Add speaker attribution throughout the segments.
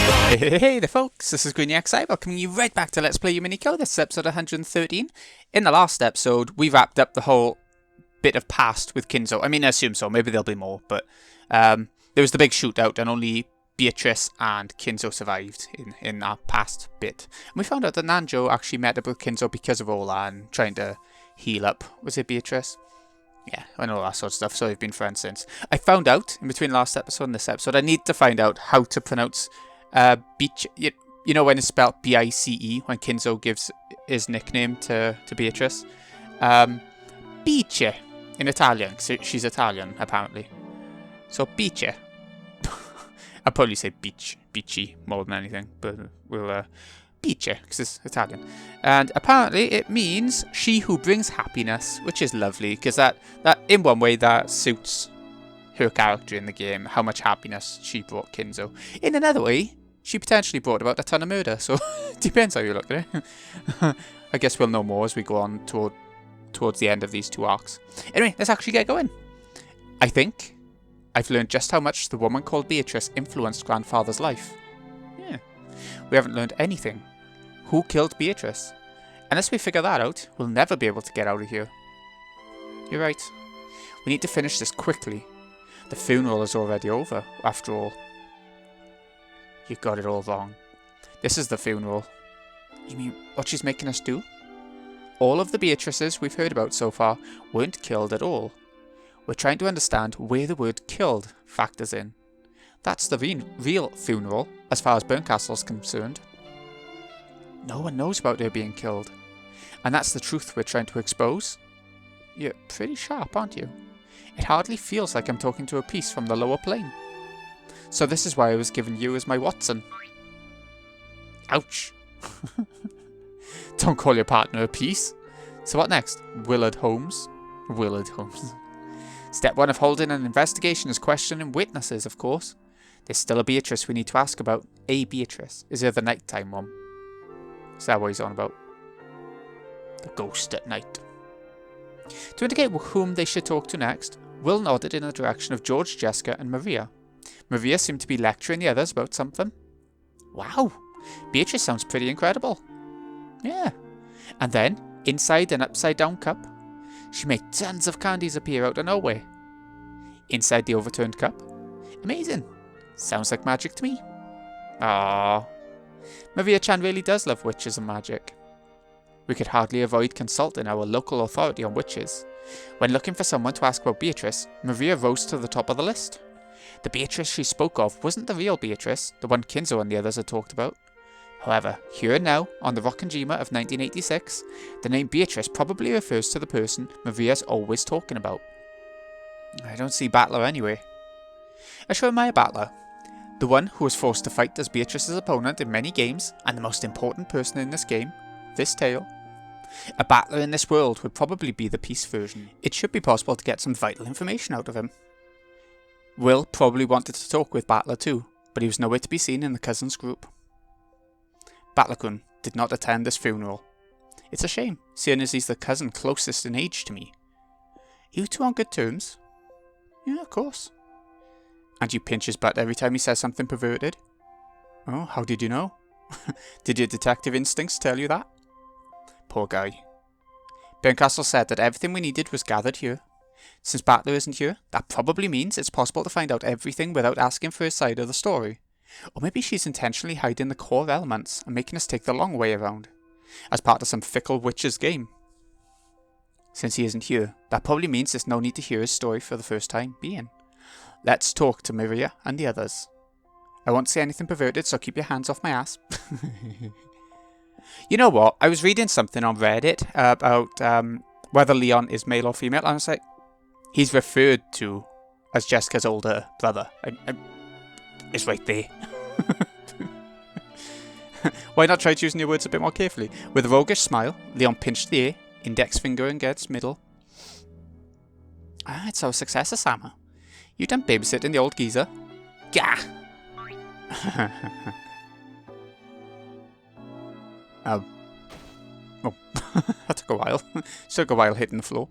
Speaker 1: Hey there folks, this is GreenyXI, welcoming you right back to Let's Play Umineko. This is episode 113. In the last episode, we wrapped up the whole bit of past with Kinzo. I mean, I assume so, maybe there'll be more, but there was the big shootout and only Beatrice and Kinzo survived in that past bit. And we found out that Nanjo actually met up with Kinzo because of all that and trying to heal up. Was it Beatrice? Yeah, I know that sort of stuff, so we've been friends since. I found out, in between last episode and this episode, I need to find out how to pronounce Bice. You know when it's spelled B-I-C-E, when Kinzo gives his nickname to Beatrice? Bice, in Italian, so she's Italian, apparently. So, Bice. I'd probably say Bici more than anything, but we'll, Bice, because it's Italian. And apparently it means she who brings happiness, which is lovely, because that in one way that suits her character in the game, how much happiness she brought Kinzo. In another way, she potentially brought about a ton of murder, so it depends how you look at it. I guess we'll know more as we go on towards the end of these two arcs. Anyway, let's actually get going. I think I've learned just how much the woman called Beatrice influenced Grandfather's life. Yeah. We haven't learned anything. Who killed Beatrice? Unless we figure that out, we'll never be able to get out of here. You're right. We need to finish this quickly. The funeral is already over, after all. You got it all wrong. This is the funeral. You mean what she's making us do? All of the Beatrices we've heard about so far weren't killed at all. We're trying to understand where the word killed factors in. That's the real funeral, as far as Burncastle's concerned. No one knows about her being killed. And that's the truth we're trying to expose. You're pretty sharp, aren't you? It hardly feels like I'm talking to a piece from the lower plane. So this is why I was given you as my Watson. Ouch. Don't call your partner a piece. So what next? Willard Holmes? Willard Holmes. Step 1 of holding an investigation is questioning witnesses, of course. There's still a Beatrice we need to ask about. A Beatrice. Is there the nighttime one? Is that what he's on about? The ghost at night. To indicate whom they should talk to next, Will nodded in the direction of George, Jessica and Maria. Maria seemed to be lecturing the others about something. Wow, Beatrice sounds pretty incredible. Yeah. And then, inside an upside-down cup, she made tons of candies appear out of nowhere. Inside the overturned cup. Amazing. Sounds like magic to me. Ah, Maria-chan really does love witches and magic. We could hardly avoid consulting our local authority on witches. When looking for someone to ask about Beatrice, Maria rose to the top of the list. The Beatrice she spoke of wasn't the real Beatrice, the one Kinzo and the others had talked about. However, here and now, on the Rockanjima of 1986, the name Beatrice probably refers to the person Maria's always talking about. I don't see Battler anyway. I show my Battler. The one who was forced to fight as Beatrice's opponent in many games, and the most important person in this game, this tale. A battler in this world would probably be the peace version. It should be possible to get some vital information out of him. Will probably wanted to talk with Battler too, but he was nowhere to be seen in the cousins group. Battler-kun did not attend this funeral. It's a shame, seeing as he's the cousin closest in age to me. You two on good terms? Yeah, of course. And you pinch his butt every time he says something perverted? Oh, how did you know? Did your detective instincts tell you that? Poor guy. Burncastle said that everything we needed was gathered here. Since Battler isn't here, that probably means it's possible to find out everything without asking for his side of the story. Or maybe she's intentionally hiding the core elements and making us take the long way around, as part of some fickle witch's game. Since he isn't here, that probably means there's no need to hear his story for the first time being. Let's talk to Maria and the others. I won't say anything perverted, so keep your hands off my ass. You know what? I was reading something on Reddit about whether Leon is male or female, and I was like, he's referred to as Jessica's older brother. It's right there. Why not try choosing your words a bit more carefully? With a roguish smile, Leon pinched the air, index finger against middle. Ah, it's our successor, Sama. You done babysitting the old geezer? Gah! Oh, that took a while. Took a while hitting the floor.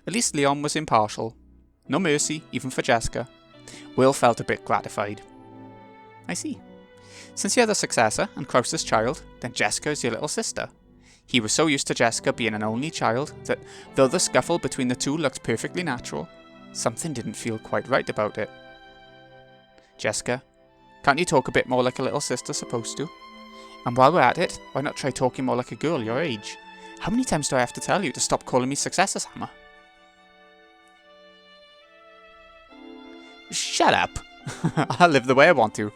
Speaker 1: At least Leon was impartial. No mercy, even for Jessica. Will felt a bit gratified. I see. Since you're the successor and Krauser's child, then Jessica is your little sister. He was so used to Jessica being an only child that, though the scuffle between the two looked perfectly natural, something didn't feel quite right about it. Jessica, can't you talk a bit more like a little sister's supposed to? And while we're at it, why not try talking more like a girl your age? How many times do I have to tell you to stop calling me Successor Hammer? Shut up! I'll live the way I want to.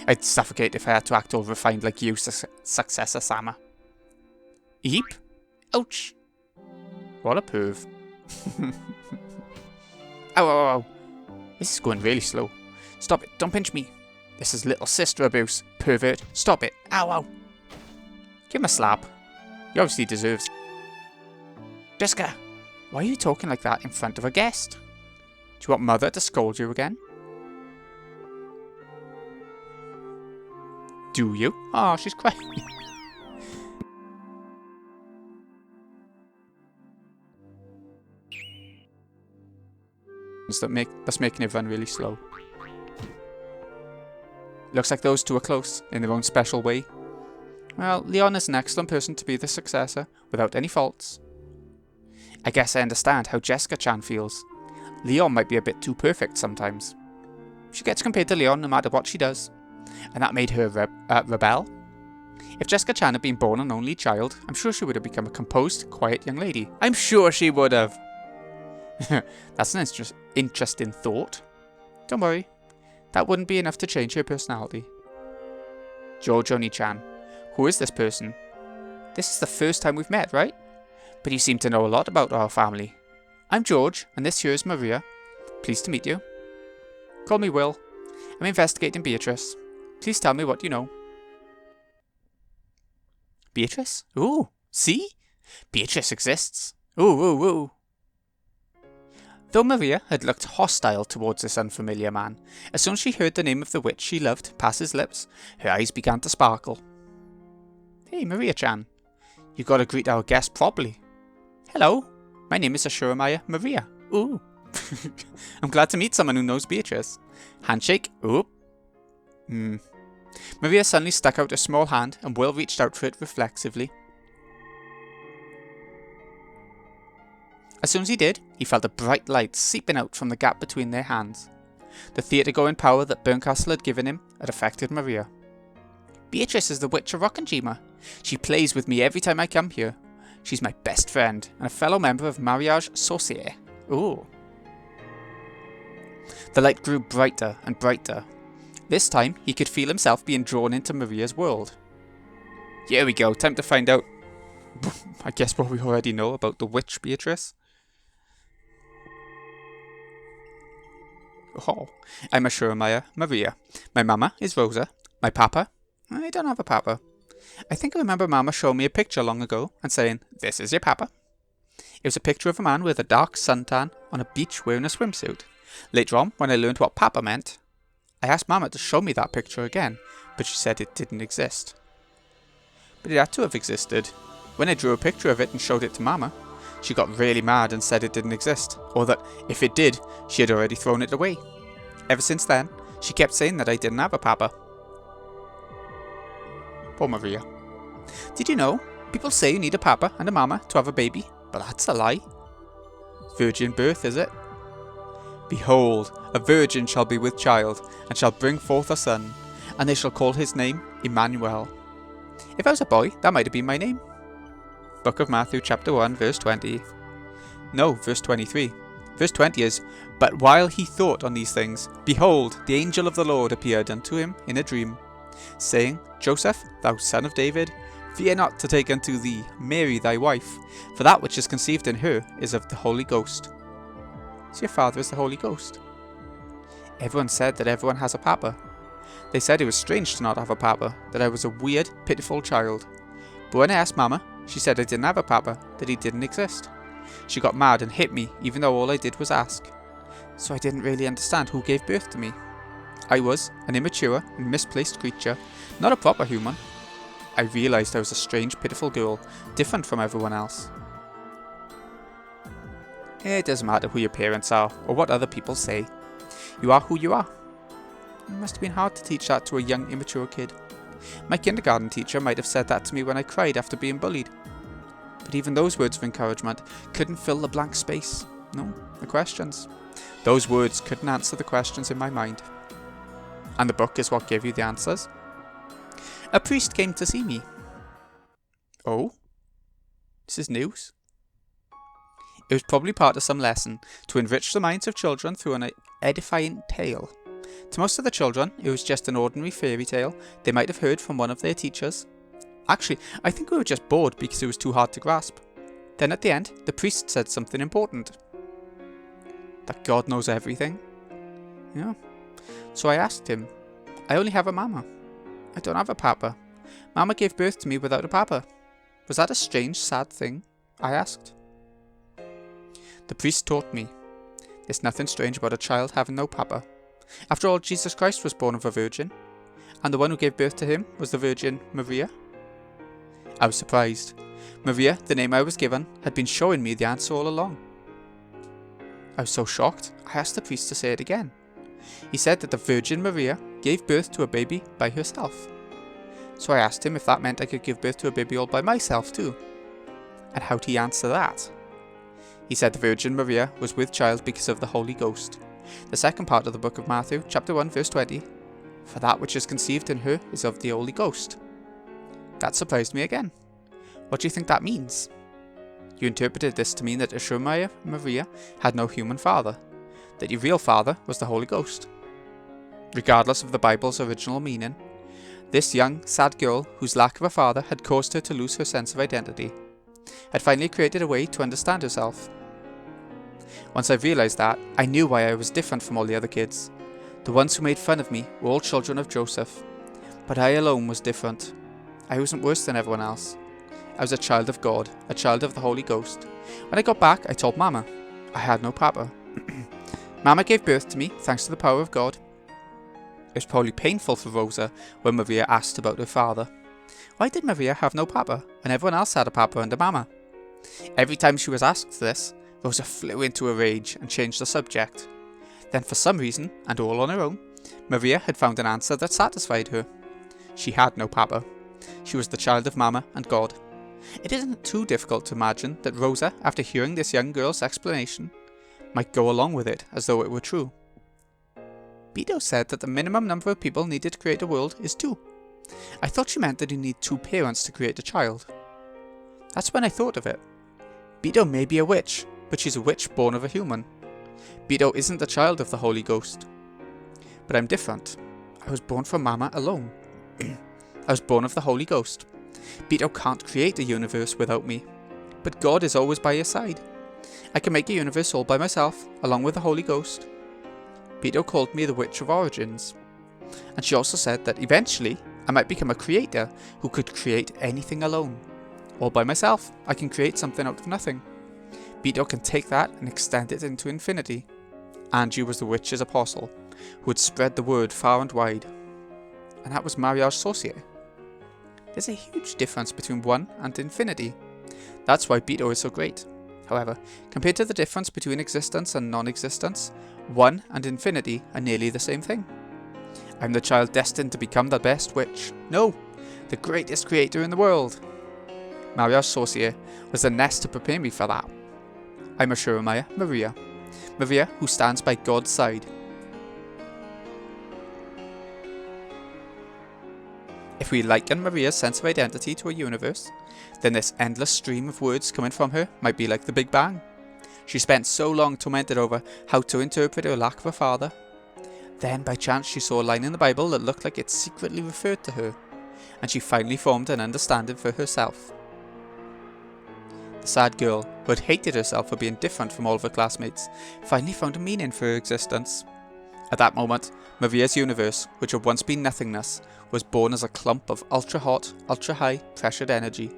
Speaker 1: I'd suffocate if I had to act all refined like you, Successor Sama. Eep? Ouch! What a perv. Ow, ow, ow. This is going really slow. Stop it, don't pinch me. This is little sister abuse. Pervert, stop it. Ow, ow. Give him a slap. He obviously deserves it. Jessica, why are you talking like that in front of a guest? Do you want Mother to scold you again? Do you? Oh, she's crying. That's making it run really slow. Looks like those two are close, in their own special way. Well, Leon is an excellent person to be the successor, without any faults. I guess I understand how Jessica-chan feels. Leon might be a bit too perfect sometimes. She gets compared to Leon no matter what she does, and that made her rebel. If Jessica-chan had been born an only child, I'm sure she would have become a composed, quiet young lady. I'm sure she would have! That's an interesting thought. Don't worry, that wouldn't be enough to change her personality. George Oni-chan. Who is this person? This is the first time we've met, right? But you seem to know a lot about our family. I'm George, and this here is Maria. Pleased to meet you. Call me Will. I'm investigating Beatrice. Please tell me what you know. Beatrice? Ooh, see? Beatrice exists. Ooh, ooh, ooh. Though Maria had looked hostile towards this unfamiliar man, as soon as she heard the name of the witch she loved pass his lips, her eyes began to sparkle. Hey, Maria-chan. You gotta greet our guest properly. Hello, my name is Ashuramaya Maria. Ooh. I'm glad to meet someone who knows Beatrice. Handshake. Ooh. Maria suddenly stuck out a small hand and Will reached out for it reflexively. As soon as he did, he felt a bright light seeping out from the gap between their hands. The theatre-going power that Burncastle had given him had affected Maria. Beatrice is the Witch of Rockenjima. She plays with me every time I come here. She's my best friend and a fellow member of Mariage Sorcier. Ooh. The light grew brighter and brighter. This time, he could feel himself being drawn into Maria's world. Here we go, time to find out, I guess, what we already know about the witch Beatrice. Oh, I'm Ashuramaya Maria. My mama is Rosa. My papa? I don't have a papa. I think I remember Mama showing me a picture long ago and saying, "This is your papa." It was a picture of a man with a dark suntan on a beach wearing a swimsuit. Later on, when I learned what papa meant, I asked Mama to show me that picture again, but she said it didn't exist. But it had to have existed. When I drew a picture of it and showed it to Mama, she got really mad and said it didn't exist, or that if it did, she had already thrown it away. Ever since then, she kept saying that I didn't have a papa. Poor Maria. Did you know? People say you need a papa and a mama to have a baby, but that's a lie. Virgin birth, is it? Behold, a virgin shall be with child, and shall bring forth a son, and they shall call his name Emmanuel. If I was a boy, that might have been my name. Book of Matthew chapter 1 verse 20. No, verse 23. Verse 20 is, "But while he thought on these things, behold, the angel of the Lord appeared unto him in a dream, saying, Joseph, thou son of David, fear not to take unto thee Mary thy wife, for that which is conceived in her is of the Holy Ghost." So your father is the Holy Ghost. Everyone said that everyone has a papa. They said it was strange to not have a papa, that I was a weird, pitiful child. But when I asked Mama, she said I didn't have a papa, that he didn't exist. She got mad and hit me, even though all I did was ask. So I didn't really understand who gave birth to me. I was an immature and misplaced creature, not a proper human. I realised I was a strange, pitiful girl, different from everyone else. It doesn't matter who your parents are, or what other people say. You are who you are. It must have been hard to teach that to a young, immature kid. My kindergarten teacher might have said that to me when I cried after being bullied. But even those words of encouragement couldn't fill the blank space. No, the questions. Those words couldn't answer the questions in my mind. And the book is what gave you the answers. A priest came to see me. Oh? This is news. It was probably part of some lesson to enrich the minds of children through an edifying tale. To most of the children, it was just an ordinary fairy tale they might have heard from one of their teachers. Actually, I think we were just bored because it was too hard to grasp. Then at the end, the priest said something important. That God knows everything. Yeah. So I asked him, I only have a mama. I don't have a papa. Mama gave birth to me without a papa. Was that a strange, sad thing? I asked. The priest taught me. There's nothing strange about a child having no papa. After all, Jesus Christ was born of a virgin, and the one who gave birth to him was the Virgin Maria. I was surprised. Maria, the name I was given, had been showing me the answer all along. I was so shocked, I asked the priest to say it again. He said that the Virgin Maria gave birth to a baby by herself. So I asked him if that meant I could give birth to a baby all by myself too. And how'd he answer that? He said the Virgin Maria was with child because of the Holy Ghost. The second part of the book of Matthew, chapter 1, verse 20. For that which is conceived in her is of the Holy Ghost. That surprised me again. What do you think that means? You interpreted this to mean that Yeshua Maria had no human father, that your real father was the Holy Ghost. Regardless of the Bible's original meaning, this young, sad girl, whose lack of a father had caused her to lose her sense of identity, had finally created a way to understand herself. Once I realised that, I knew why I was different from all the other kids. The ones who made fun of me were all children of Joseph, but I alone was different. I wasn't worse than everyone else. I was a child of God, a child of the Holy Ghost. When I got back, I told Mama. I had no papa. Mama gave birth to me thanks to the power of God. It was probably painful for Rosa when Maria asked about her father. Why did Maria have no papa and everyone else had a papa and a mama? Every time she was asked this, Rosa flew into a rage and changed the subject. Then for some reason, and all on her own, Maria had found an answer that satisfied her. She had no papa. She was the child of Mama and God. It isn't too difficult to imagine that Rosa, after hearing this young girl's explanation, might go along with it as though it were true. Beto said that the minimum number of people needed to create a world is 2. I thought she meant that you need 2 parents to create a child. That's when I thought of it. Beto may be a witch, but she's a witch born of a human. Beto isn't the child of the Holy Ghost. But I'm different. I was born from Mama alone. I was born of the Holy Ghost. Beto can't create a universe without me, but God is always by your side. I can make a universe all by myself, along with the Holy Ghost. Beto called me the Witch of Origins, and she also said that eventually I might become a creator who could create anything alone. All by myself, I can create something out of nothing. Beto can take that and extend it into infinity. Angie was the witch's apostle, who had spread the word far and wide. And that was mariage sorcier. There's a huge difference between 1 and infinity. That's why Beto is so great. However, compared to the difference between existence and non-existence, 1 and infinity are nearly the same thing. I'm the child destined to become the best witch. No, the greatest creator in the world. Mariage sorcier was the nest to prepare me for that. I'm Ashura Maria. Maria who stands by God's side. If we liken Maria's sense of identity to a universe, then this endless stream of words coming from her might be like the Big Bang. She spent so long tormented over how to interpret her lack of a father. Then by chance she saw a line in the Bible that looked like it secretly referred to her, and she finally formed an understanding for herself. The sad girl, who had hated herself for being different from all of her classmates, finally found a meaning for her existence. At that moment, Maria's universe, which had once been nothingness, was born as a clump of ultra-hot, ultra-high pressured energy.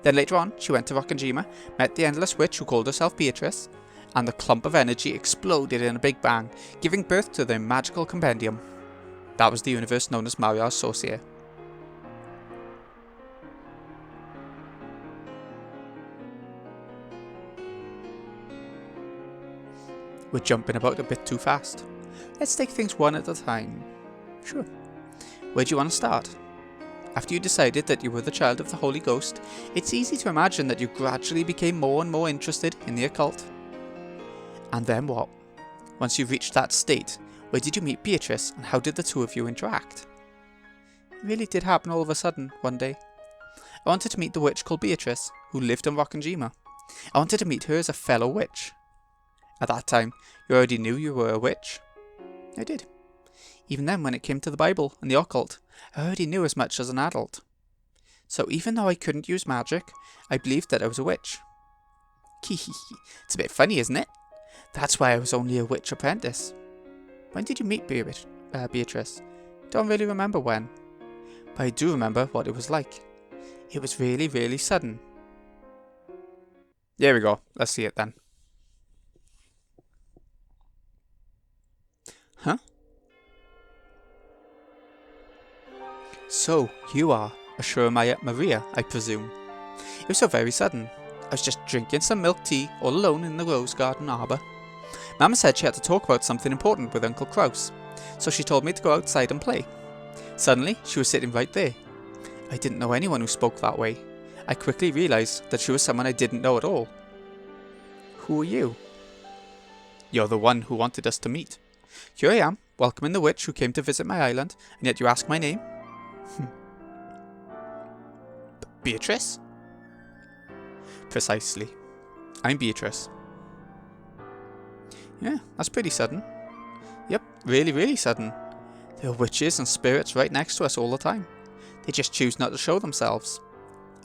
Speaker 1: Then later on, she went to Rokkenjima, met the endless witch who called herself Beatrice, and the clump of energy exploded in a big bang, giving birth to their magical compendium. That was the universe known as mariage sorcier. We're jumping about a bit too fast. Let's take things one at a time. Sure. Where do you want to start? After you decided that you were the child of the Holy Ghost, it's easy to imagine that you gradually became more and more interested in the occult. And then what? Once you reached that state, where did you meet Beatrice and how did the two of you interact? It really did happen all of a sudden, one day. I wanted to meet the witch called Beatrice, who lived in Rockinjima. I wanted to meet her as a fellow witch. At that time, you already knew you were a witch? I did. Even then, when it came to the Bible and the occult, I already knew as much as an adult. So even though I couldn't use magic, I believed that I was a witch. It's a bit funny, isn't it? That's why I was only a witch apprentice. When did you meet Beatrice? Don't really remember when. But I do remember what it was like. It was really, really sudden. There we go. Let's see it then. Huh? So, you are Ashura Maria, I presume. It was so very sudden. I was just drinking some milk tea all alone in the rose garden arbour. Mama said she had to talk about something important with Uncle Kraus, so she told me to go outside and play. Suddenly, she was sitting right there. I didn't know anyone who spoke that way. I quickly realised that she was someone I didn't know at all. Who are you? You're the one who wanted us to meet. Here I am, welcoming the witch who came to visit my island, and yet you ask my name? Beatrice? Precisely. I'm Beatrice. Yeah, that's pretty sudden. Yep, really, really sudden. There are witches and spirits right next to us all the time. They just choose not to show themselves.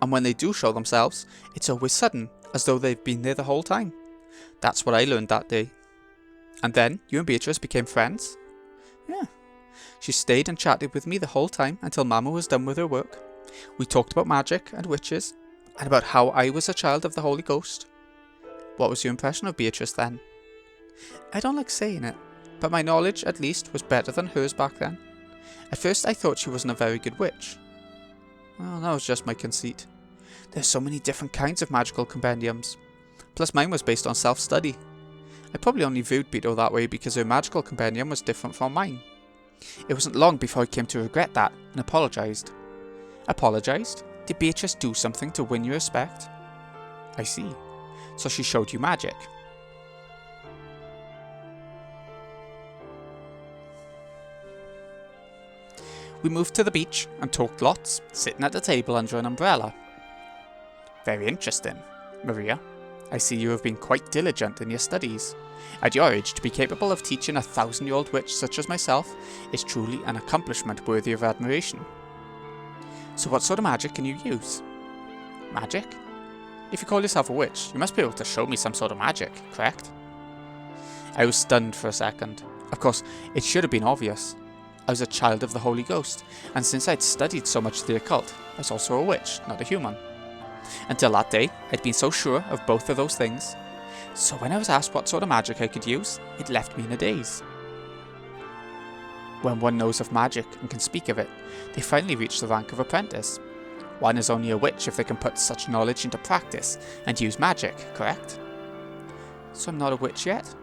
Speaker 1: And when they do show themselves, it's always sudden, as though they've been there the whole time. That's what I learned that day. And then, you and Beatrice became friends? Yeah. She stayed and chatted with me the whole time until Mama was done with her work. We talked about magic and witches, and about how I was a child of the Holy Ghost. What was your impression of Beatrice then? I don't like saying it, but my knowledge, at least, was better than hers back then. At first I thought she wasn't a very good witch. Well, that was just my conceit. There's so many different kinds of magical compendiums. Plus mine was based on self-study. I probably only viewed Beto that way because her magical compendium was different from mine. It wasn't long before I came to regret that and apologised. Apologised? Did Beatrice do something to win your respect? I see. So she showed you magic. We moved to the beach and talked lots, sitting at the table under an umbrella. Very interesting, Maria. I see you have been quite diligent in your studies. At your age, to be capable of teaching a 1,000-year-old witch such as myself is truly an accomplishment worthy of admiration. So what sort of magic can you use? Magic? If you call yourself a witch, you must be able to show me some sort of magic, correct? I was stunned for a second. Of course, it should have been obvious. I was a child of the Holy Ghost, and since I'd studied so much of the occult, I was also a witch, not a human. Until that day, I'd been so sure of both of those things. So when I was asked what sort of magic I could use, it left me in a daze. When one knows of magic and can speak of it, they finally reach the rank of apprentice. One is only a witch if they can put such knowledge into practice and use magic, correct? So I'm not a witch yet?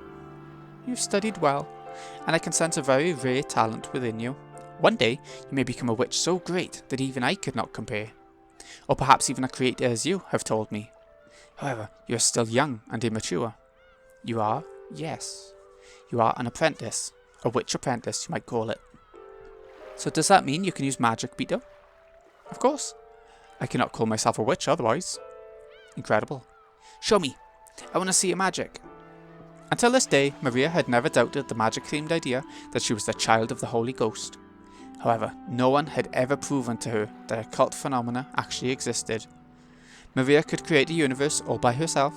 Speaker 1: You've studied well, and I can sense a very rare talent within you. One day, you may become a witch so great that even I could not compare. Or perhaps even a creator as you have told me. However, you are still young and immature. You are, yes, you are an apprentice. A witch apprentice, you might call it. So does that mean you can use magic, Beto? Of course. I cannot call myself a witch otherwise. Incredible. Show me. I want to see your magic. Until this day, Maria had never doubted the magic-themed idea that she was the child of the Holy Ghost. However, no one had ever proven to her that occult phenomena actually existed. Maria could create a universe all by herself.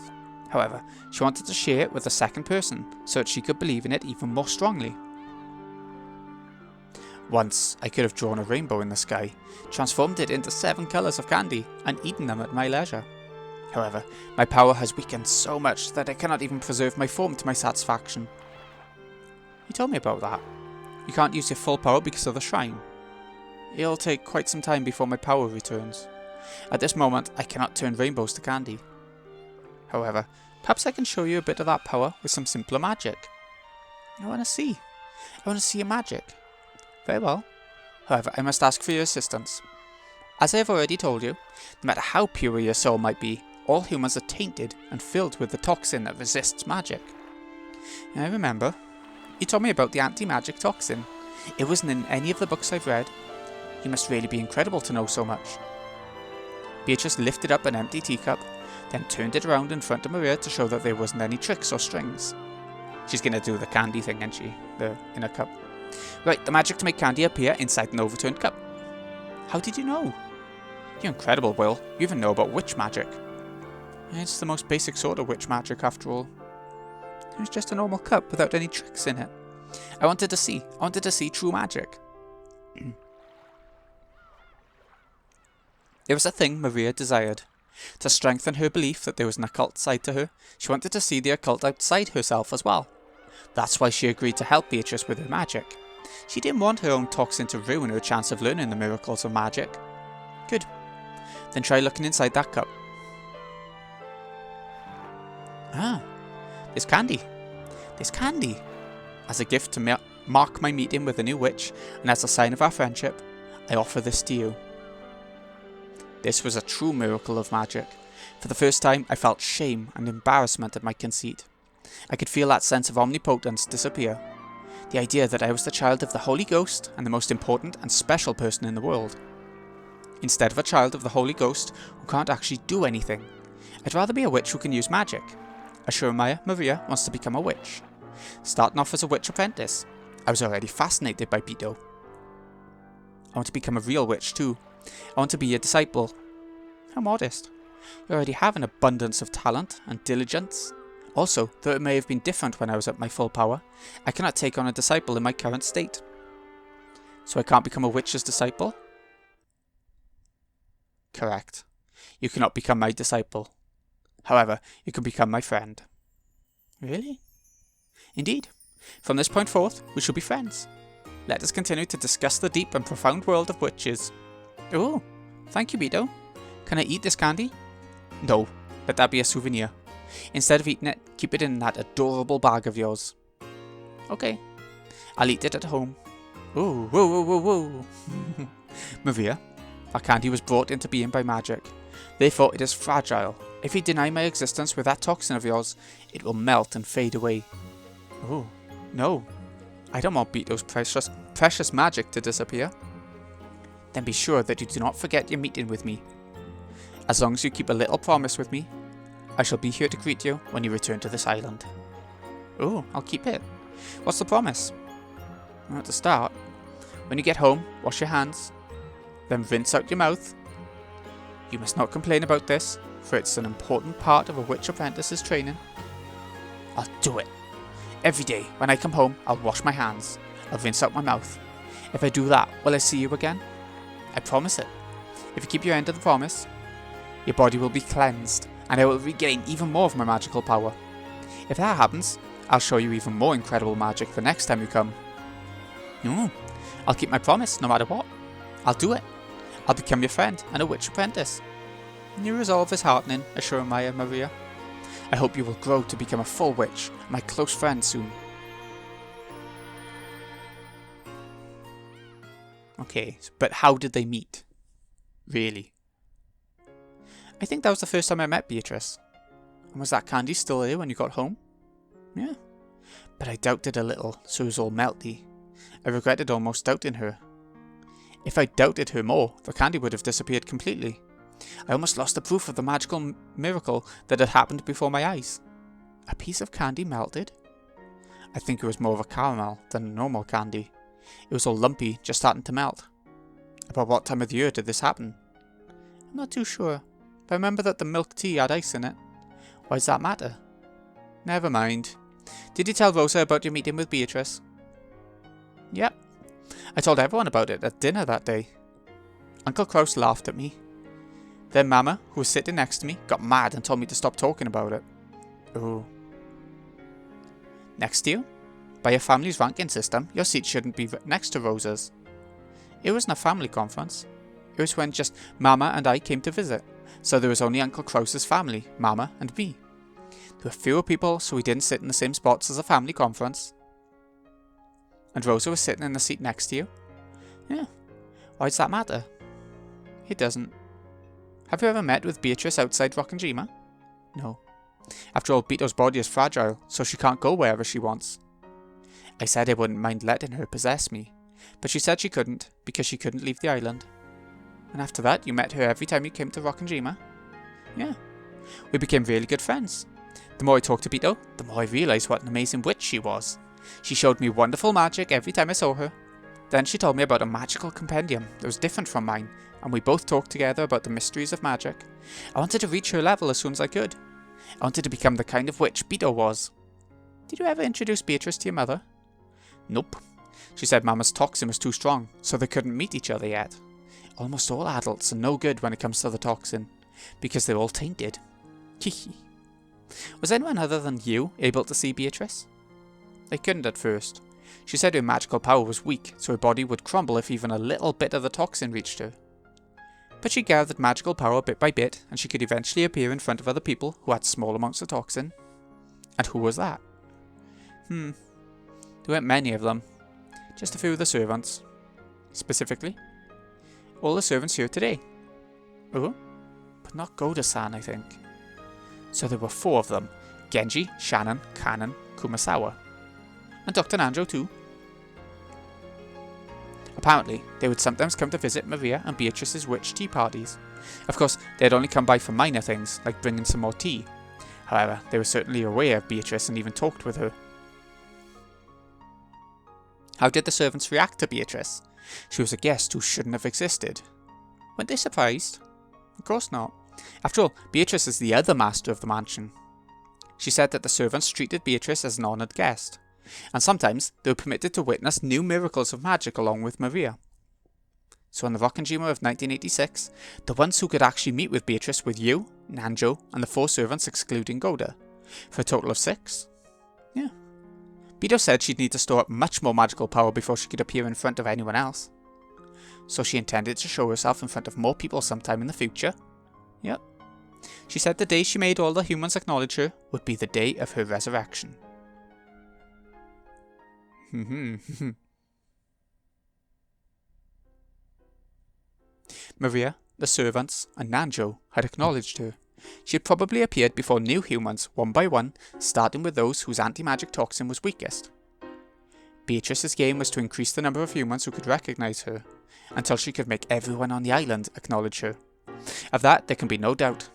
Speaker 1: However, she wanted to share it with a second person so that she could believe in it even more strongly. Once, I could have drawn a rainbow in the sky, transformed it into 7 colours of candy, and eaten them at my leisure. However, my power has weakened so much that I cannot even preserve my form to my satisfaction. You told me about that. You can't use your full power because of the shrine. It'll take quite some time before my power returns. At this moment, I cannot turn rainbows to candy. However, perhaps I can show you a bit of that power with some simpler magic. I want to see your magic. Very well. However, I must ask for your assistance. As I have already told you, no matter how pure your soul might be, all humans are tainted and filled with the toxin that resists magic. And I remember, you told me about the anti-magic toxin. It wasn't in any of the books I've read. You must really be incredible to know so much. Beatrice lifted up an empty teacup, then turned it around in front of Maria to show that there wasn't any tricks or strings. She's gonna do the candy thing, isn't she? In a cup. Right, the magic to make candy appear inside an overturned cup. How did you know? You're incredible, Will. You even know about witch magic. It's the most basic sort of witch magic, after all. It was just a normal cup without any tricks in it. I wanted to see true magic. There was a thing Maria desired. To strengthen her belief that there was an occult side to her, she wanted to see the occult outside herself as well. That's why she agreed to help Beatrice with her magic. She didn't want her own toxin to ruin her chance of learning the miracles of magic. Good. Then try looking inside that cup. Ah, there's candy. There's candy. As a gift to mark my meeting with a new witch, and as a sign of our friendship, I offer this to you. This was a true miracle of magic. For the first time, I felt shame and embarrassment at my conceit. I could feel that sense of omnipotence disappear. The idea that I was the child of the Holy Ghost and the most important and special person in the world. Instead of a child of the Holy Ghost who can't actually do anything, I'd rather be a witch who can use magic. Ashurmaya Maria wants to become a witch. Starting off as a witch apprentice, I was already fascinated by Beto. I want to become a real witch too. I want to be a disciple. How modest. You already have an abundance of talent and diligence. Also, though it may have been different when I was at my full power, I cannot take on a disciple in my current state. So I can't become a witch's disciple? Correct. You cannot become my disciple. However, you can become my friend. Really? Indeed. From this point forth, we shall be friends. Let us continue to discuss the deep and profound world of witches. Oh, thank you, Beto. Can I eat this candy? No, let that be a souvenir. Instead of eating it, keep it in that adorable bag of yours. Okay, I'll eat it at home. Ooh, whoa, whoa, whoa, whoa. Maria, that candy was brought into being by magic. Therefore, it is fragile. If you deny my existence with that toxin of yours, it will melt and fade away. Oh, no. I don't want Beto's precious magic to disappear. Then be sure that you do not forget your meeting with me. As long as you keep a little promise with me, I shall be here to greet you when you return to this island. Oh, I'll keep it. What's the promise? Well, at the start, when you get home, wash your hands, then rinse out your mouth. You must not complain about this, for it's an important part of a witch apprentice's training. I'll do it. Every day, when I come home, I'll wash my hands. I'll rinse out my mouth. If I do that, will I see you again? I promise it. If you keep your end of the promise, your body will be cleansed, and I will regain even more of my magical power. If that happens, I'll show you even more incredible magic the next time you come. No, I'll keep my promise no matter what. I'll do it. I'll become your friend and a witch apprentice. Your resolve is heartening, Ashurmaya Maria. I hope you will grow to become a full witch, my close friend soon. Okay, but how did they meet? Really? I think that was the first time I met Beatrice. And was that candy still there when you got home? Yeah. But I doubted a little, so it was all melty. I regretted almost doubting her. If I doubted her more, the candy would have disappeared completely. I almost lost the proof of the magical miracle that had happened before my eyes. A piece of candy melted? I think it was more of a caramel than a normal candy. It was all lumpy, just starting to melt. About what time of the year did this happen? I'm not too sure, but I remember that the milk tea had ice in it. Why does that matter? Never mind. Did you tell Rosa about your meeting with Beatrice? Yep. I told everyone about it at dinner that day. Uncle Kraus laughed at me. Then Mama, who was sitting next to me, got mad and told me to stop talking about it. Oh. Next to you? By your family's ranking system, your seat shouldn't be next to Rosa's. It wasn't a family conference. It was when just Mama and I came to visit, so there was only Uncle Kraus's family, Mama and me. There were fewer people, so we didn't sit in the same spots as a family conference. And Rosa was sitting in the seat next to you? Yeah. Why does that matter? It doesn't. Have you ever met with Beatrice outside Rockinjima? No. After all, Beato's body is fragile, so she can't go wherever she wants. I said I wouldn't mind letting her possess me, but she said she couldn't, because she couldn't leave the island. And after that, you met her every time you came to Rockinjima? Yeah. We became really good friends. The more I talked to Beato, the more I realised what an amazing witch she was. She showed me wonderful magic every time I saw her. Then she told me about a magical compendium that was different from mine, and we both talked together about the mysteries of magic. I wanted to reach her level as soon as I could. I wanted to become the kind of witch Beato was. Did you ever introduce Beatrice to your mother? Nope. She said Mama's toxin was too strong, so they couldn't meet each other yet. Almost all adults are no good when it comes to the toxin, because they're all tainted. Hihi. Was anyone other than you able to see Beatrice? I couldn't at first. She said her magical power was weak, so her body would crumble if even a little bit of the toxin reached her. But she gathered magical power bit by bit, and she could eventually appear in front of other people who had small amounts of toxin. And who was that? There weren't many of them. Just a few of the servants. Specifically, all the servants here today. Oh? But not Goda-san, I think. So there were 4 of them. Genji, Shannon, Kanon, Kumasawa. And Dr. Nanjo too. Apparently, they would sometimes come to visit Maria and Beatrice's witch tea parties. Of course, they had only come by for minor things, like bringing some more tea. However, they were certainly aware of Beatrice and even talked with her. How did the servants react to Beatrice? She was a guest who shouldn't have existed. Weren't they surprised? Of course not. After all, Beatrice is the other master of the mansion. She said that the servants treated Beatrice as an honoured guest, and sometimes they were permitted to witness new miracles of magic along with Maria. So on the Rockinjima of 1986, the ones who could actually meet with Beatrice were you, Nanjo, and the 4 servants excluding Goda, for a total of 6. Yeah. Beato said she'd need to store up much more magical power before she could appear in front of anyone else. So she intended to show herself in front of more people sometime in the future. Yep. She said the day she made all the humans acknowledge her would be the day of her resurrection. Maria, the servants, and Nanjo had acknowledged her. She had probably appeared before new humans, one by one, starting with those whose anti-magic toxin was weakest. Beatrice's game was to increase the number of humans who could recognize her, until she could make everyone on the island acknowledge her. Of that, there can be no doubt.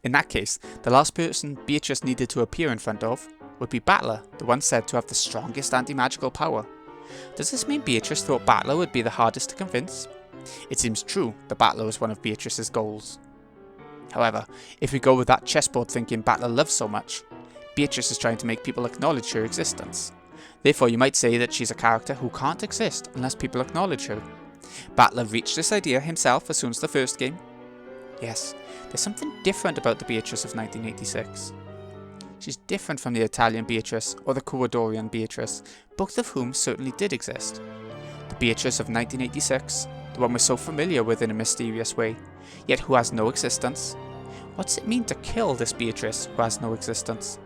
Speaker 1: In that case, the last person Beatrice needed to appear in front of would be Battler, the one said to have the strongest anti-magical power. Does this mean Beatrice thought Battler would be the hardest to convince? It seems true that Battler was one of Beatrice's goals. However, if we go with that chessboard thinking Battler loves so much, Beatrice is trying to make people acknowledge her existence. Therefore, you might say that she's a character who can't exist unless people acknowledge her. Battler reached this idea himself as soon as the first game. Yes, there's something different about the Beatrice of 1986. She's different from the Italian Beatrice or the Ecuadorian Beatrice, both of whom certainly did exist. The Beatrice of 1986, the one we're so familiar with in a mysterious way, yet who has no existence. What does it mean to kill this Beatrice who has no existence?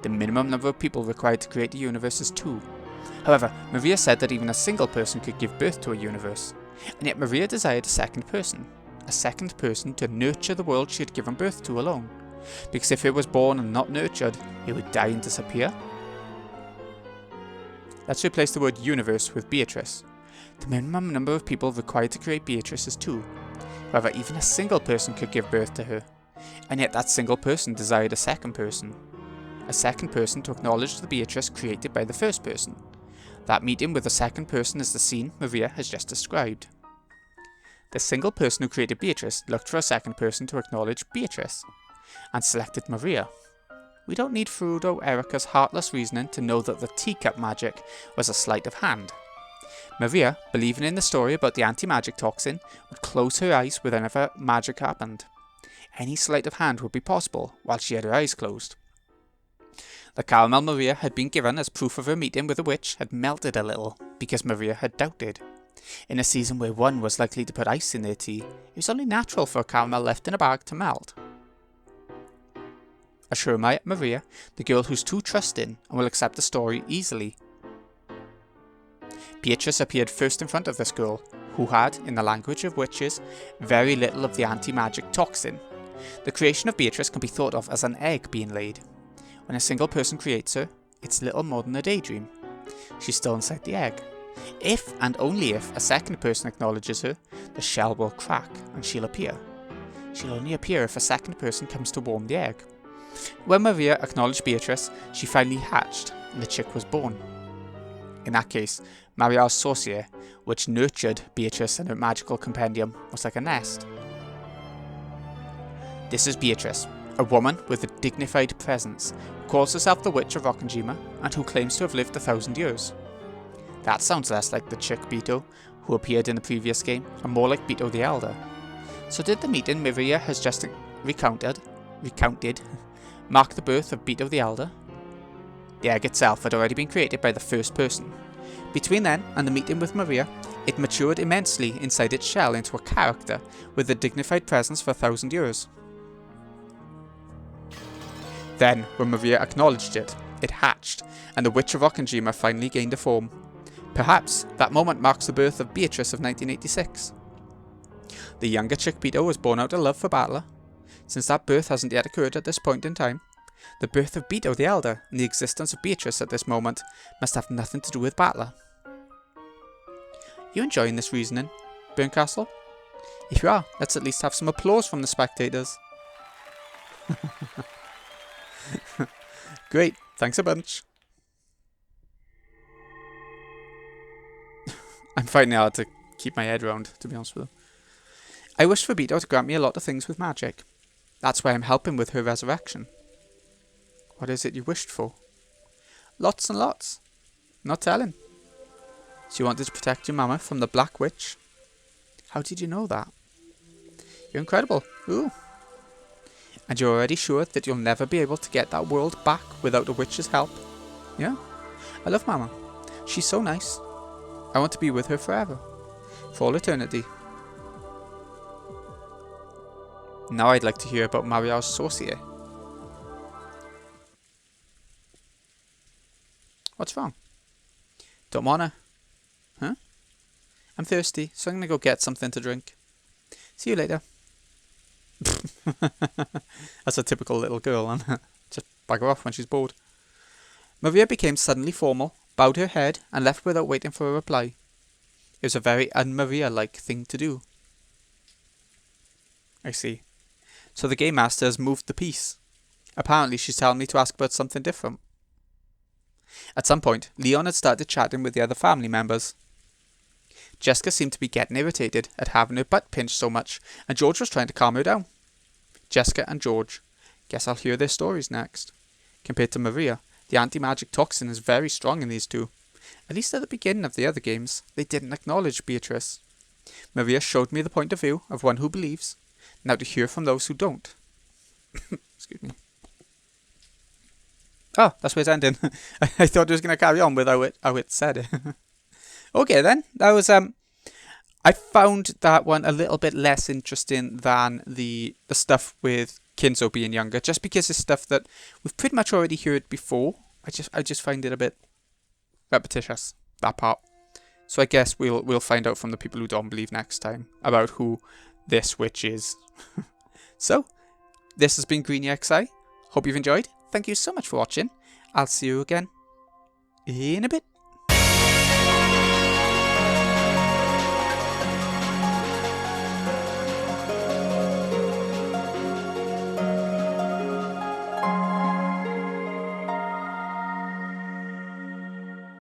Speaker 1: The minimum number of people required to create the universe is 2. However, Maria said that even a single person could give birth to a universe, and yet Maria desired a second person to nurture the world she had given birth to alone, because if it was born and not nurtured, it would die and disappear. Let's replace the word universe with Beatrice. The minimum number of people required to create Beatrice is 2. However, even a single person could give birth to her, and yet that single person desired a second person. A second person to acknowledge the Beatrice created by the first person. That meeting with the second person is the scene Maria has just described. The single person who created Beatrice looked for a second person to acknowledge Beatrice, and selected Maria. We don't need Furudo Erika's heartless reasoning to know that the teacup magic was a sleight of hand. Maria, believing in the story about the anti-magic toxin, would close her eyes whenever magic happened. Any sleight of hand would be possible while she had her eyes closed. The caramel Maria had been given as proof of her meeting with the witch had melted a little, because Maria had doubted. In a season where one was likely to put ice in their tea, it was only natural for a caramel left in a bag to melt. Assure Maria, the girl who's too trusting and will accept the story easily. Beatrice appeared first in front of this girl, who had, in the language of witches, very little of the anti-magic toxin. The creation of Beatrice can be thought of as an egg being laid. When a single person creates her, it's little more than a daydream. She's still inside the egg. If, and only if, a second person acknowledges her, the shell will crack and she'll appear. She'll only appear if a second person comes to warm the egg. When Maria acknowledged Beatrice, she finally hatched, and the chick was born. In that case, Maria's saucier, which nurtured Beatrice and her magical compendium, was like a nest. This is Beatrice, a woman with a dignified presence, who calls herself the Witch of Rockenjima, and who claims to have lived 1,000 years. That sounds less like the chick Beto, who appeared in the previous game, and more like Beto the Elder. So did the meeting Maria has just recounted, mark the birth of Beto the Elder? The egg itself had already been created by the first person. Between then and the meeting with Maria, it matured immensely inside its shell into a character with a dignified presence for 1,000 years. Then, when Maria acknowledged it, it hatched, and the Witch of Rockenjima finally gained a form. Perhaps that moment marks the birth of Beatrice of 1986. The younger chick Beto was born out of love for Battler. Since that birth hasn't yet occurred at this point in time, the birth of Beto the Elder and the existence of Beatrice at this moment must have nothing to do with Battler. You enjoying this reasoning, Burncastle? If you are, let's at least have some applause from the spectators. Great, thanks a bunch. I'm finding it hard to keep my head round, to be honest with you. I wish for Beto to grant me a lot of things with magic. That's why I'm helping with her resurrection. What is it you wished for? Lots and lots. Not telling. So you wanted to protect your mama from the Black Witch? How did you know that? You're incredible. Ooh. And you're already sure that you'll never be able to get that world back without a witch's help? Yeah? I love Mama. She's so nice. I want to be with her forever. For all eternity. Now I'd like to hear about Maria's saucier. What's wrong? Don't wanna? Huh? I'm thirsty, so I'm gonna go get something to drink. See you later. That's a typical little girl, and just bug her off when she's bored. Maria became suddenly formal, bowed her head, and left without waiting for a reply. It was a very un-Maria-like thing to do. I see. So the game master has moved the piece. Apparently she's telling me to ask about something different. At some point, Leon had started chatting with the other family members. Jessica seemed to be getting irritated at having her butt pinched so much, and George was trying to calm her down. Jessica and George. Guess I'll hear their stories next. Compared to Maria, the anti-magic toxin is very strong in these two. At least at the beginning of the other games, they didn't acknowledge Beatrice. Maria showed me the point of view of one who believes. Now to hear from those who don't. Excuse me. Oh, that's where it's ending. I thought it was going to carry on with how it said it. Okay then, that was I found that one a little bit less interesting than the stuff with Kinzo being younger, just because it's stuff that we've pretty much already heard before. I just find it a bit repetitious, that part. So I guess we'll find out from the people who don't believe next time about who this witch is. So, this has been Greeny XI. Hope you've enjoyed. Thank you so much for watching. I'll see you again in a bit.